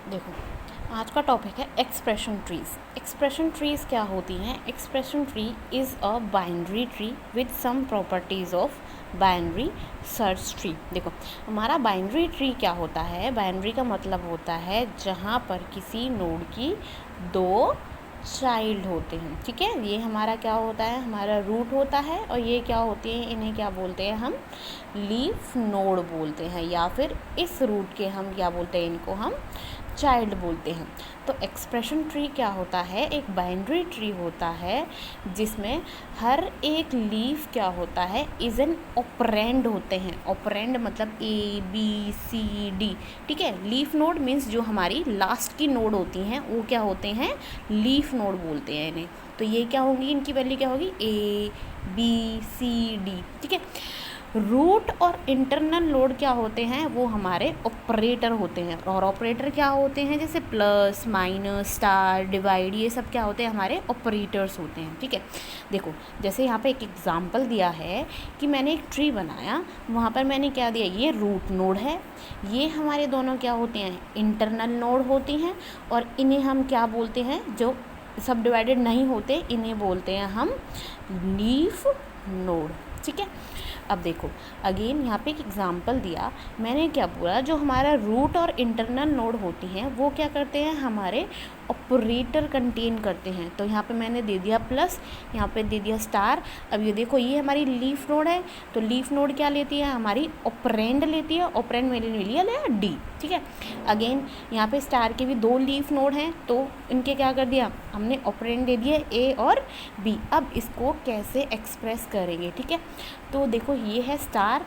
देखो, आज का टॉपिक है एक्सप्रेशन ट्रीज़। एक्सप्रेशन ट्रीज़ क्या होती हैं? Expression tree is a binary tree with some properties of binary search tree. देखो, हमारा बाइनरी ट्री क्या होता है? बाइनरी का मतलब होता है जहाँ पर किसी नोड की दो चाइल्ड होते हैं। ठीक है, ये हमारा क्या होता है? हमारा रूट होता है। और ये क्या होते हैं? इन्हें क्या बोलते हैं? हम लीफ नोड बोलते हैं, या फिर इस रूट के हम क्या बोलते हैं? इनको हम चाइल्ड बोलते हैं। तो एक्सप्रेशन ट्री क्या होता है? एक बाइनरी ट्री होता है जिसमें हर एक लीफ क्या होता है? इज़ एन ऑपरेंड होते हैं। ऑपरेंड मतलब ए बी सी डी। ठीक है, लीफ नोड मीन्स जो हमारी लास्ट की नोड होती हैं वो क्या होते हैं? लीफ नोड बोलते हैं इन्हें। तो ये क्या होंगी? इनकी वैल्यू क्या होगी? A B C D. ठीक है, रूट और इंटरनल नोड क्या होते हैं? वो हमारे ऑपरेटर होते हैं। और ऑपरेटर क्या होते हैं? जैसे प्लस, माइनस, स्टार, डिवाइड, ये सब क्या होते हैं? हमारे ऑपरेटर्स होते हैं। ठीक है, देखो जैसे यहाँ पे एक एग्जांपल दिया है कि मैंने एक ट्री बनाया, वहाँ पर मैंने क्या दिया? ये रूट नोड है, ये हमारे दोनों क्या होते हैं? इंटरनल नोड होती हैं। और इन्हें हम क्या बोलते हैं? जो सब डिवाइडेड नहीं होते इन्हें बोलते हैं हम लीफ नोड। ठीक है, अब देखो अगेन यहाँ पे एक एग्जांपल दिया, मैंने क्या बोला? जो हमारा रूट और इंटरनल नोड होती हैं वो क्या करते हैं? हमारे ऑपरेटर कंटेन करते हैं। तो यहाँ पे मैंने दे दिया प्लस, यहाँ पे दे दिया स्टार। अब ये देखो, ये हमारी लीफ नोड है, तो लीफ नोड क्या लेती है? हमारी ऑपरेंड लेती है। ऑपरेंड मेरे लिए लिया डी। ठीक है, अगेन यहाँ पे स्टार के भी दो लीफ नोड हैं, तो इनके क्या कर दिया हमने? ऑपरेंड दे दिए ए और बी। अब इसको कैसे एक्सप्रेस करेंगे? ठीक है, तो देखो ये है स्टार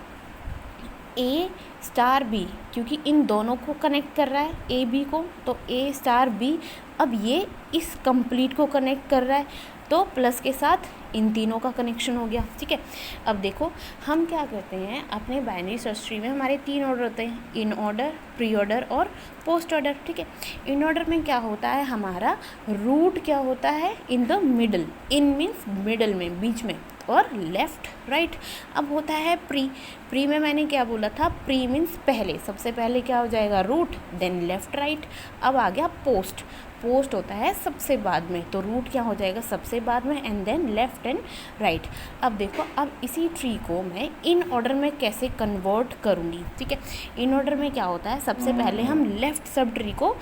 ए स्टार बी, क्योंकि इन दोनों को कनेक्ट कर रहा है ए बी को, तो ए स्टार बी। अब ये इस कंप्लीट को कनेक्ट कर रहा है, तो प्लस के साथ इन तीनों का कनेक्शन हो गया। ठीक है, अब देखो हम क्या करते हैं अपने बाइनरी सर्च ट्री में? हमारे तीन ऑर्डर होते हैं, इन ऑर्डर, प्री ऑर्डर और पोस्ट ऑर्डर। ठीक है, इन ऑर्डर में क्या होता है? हमारा रूट क्या होता है? In the middle. In means middle में, बीच में, और लेफ़्ट राइट। अब होता है प्री। प्री में मैंने क्या बोला था? प्री मीन्स पहले, सबसे पहले क्या हो जाएगा? Root, then left right. अब आ गया पोस्ट। पोस्ट होता है सबसे बाद में, तो रूट क्या हो जाएगा? सबसे बाद में, and then left and right. अब देखो, अब इसी ट्री को मैं इन ऑर्डर में कैसे कन्वर्ट करूँगी? ठीक है, इन ऑर्डर में क्या होता है? सबसे पहले हम लेफ़्ट सब ट्री को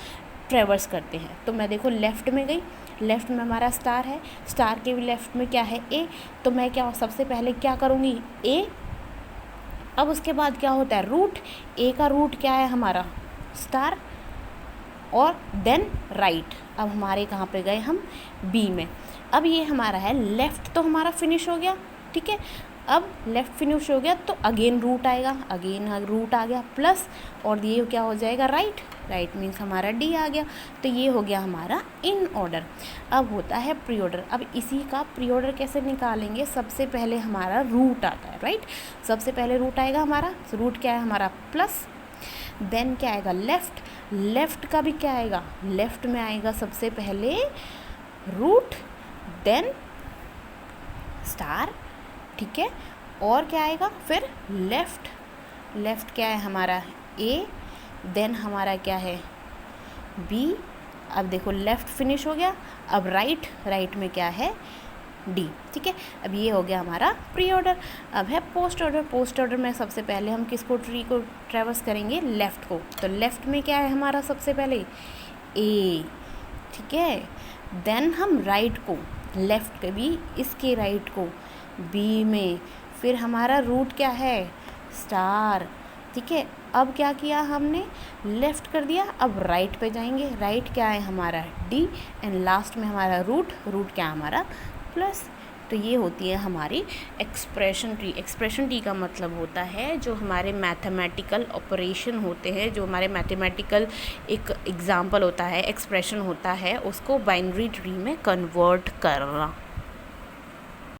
ट्रेवर्स करते हैं। तो मैं देखो लेफ़्ट में गई, लेफ़्ट में हमारा स्टार है, स्टार के भी लेफ़्ट में क्या है? ए। तो मैं क्या सबसे पहले क्या करूँगी? ए। अब उसके बाद क्या होता है? रूट। ए का रूट क्या है हमारा? स्टार, और देन राइट। अब हमारे कहाँ पे गए हम? बी में। अब ये हमारा है लेफ़्ट, तो हमारा फिनिश हो गया। ठीक है, अब लेफ़्ट फिनिश हो गया तो अगेन रूट आएगा, अगेन रूट आ गया प्लस, और ये क्या हो जाएगा? राइट। राइट मीन्स हमारा डी आ गया। तो ये हो गया हमारा इन ऑर्डर। अब होता है प्री ऑर्डर। अब इसी का प्री ऑर्डर कैसे निकालेंगे? सबसे पहले हमारा रूट आता है राइट। सबसे पहले रूट आएगा हमारा, रूट क्या है हमारा? प्लस, देन क्या आएगा? लेफ़्ट। लेफ़्ट का भी क्या आएगा? लेफ़्ट में आएगा सबसे पहले रूट, देन स्टार। ठीक है, और क्या आएगा फिर? लेफ़्ट। लेफ़्ट क्या है हमारा? ए, देन हमारा क्या है? बी। अब देखो लेफ़्ट फिनिश हो गया। अब राइट, राइट में क्या है? डी। ठीक है, अब ये हो गया हमारा प्री ऑर्डर। अब है पोस्ट ऑर्डर। पोस्ट ऑर्डर में सबसे पहले हम किसको ट्री को ट्रेवर्स करेंगे? लेफ़्ट को। तो लेफ़्ट में क्या है हमारा? सबसे पहले ए। ठीक है, देन हम राइट को, लेफ़्ट के भी इसके राइट को बी में, फिर हमारा रूट क्या है? स्टार। ठीक है, अब क्या किया हमने? लेफ़्ट कर दिया। अब राइट पे जाएंगे, राइट क्या है हमारा? डी, एंड लास्ट में हमारा रूट, रूट क्या है हमारा? प्लस। तो ये होती है हमारी एक्सप्रेशन ट्री। एक्सप्रेशन ट्री का मतलब होता है जो हमारे मैथमेटिकल ऑपरेशन होते हैं, जो हमारे मैथमेटिकल एक एग्जाम्पल होता है, एक्सप्रेशन होता है, उसको बाइनरी ट्री में कन्वर्ट करना।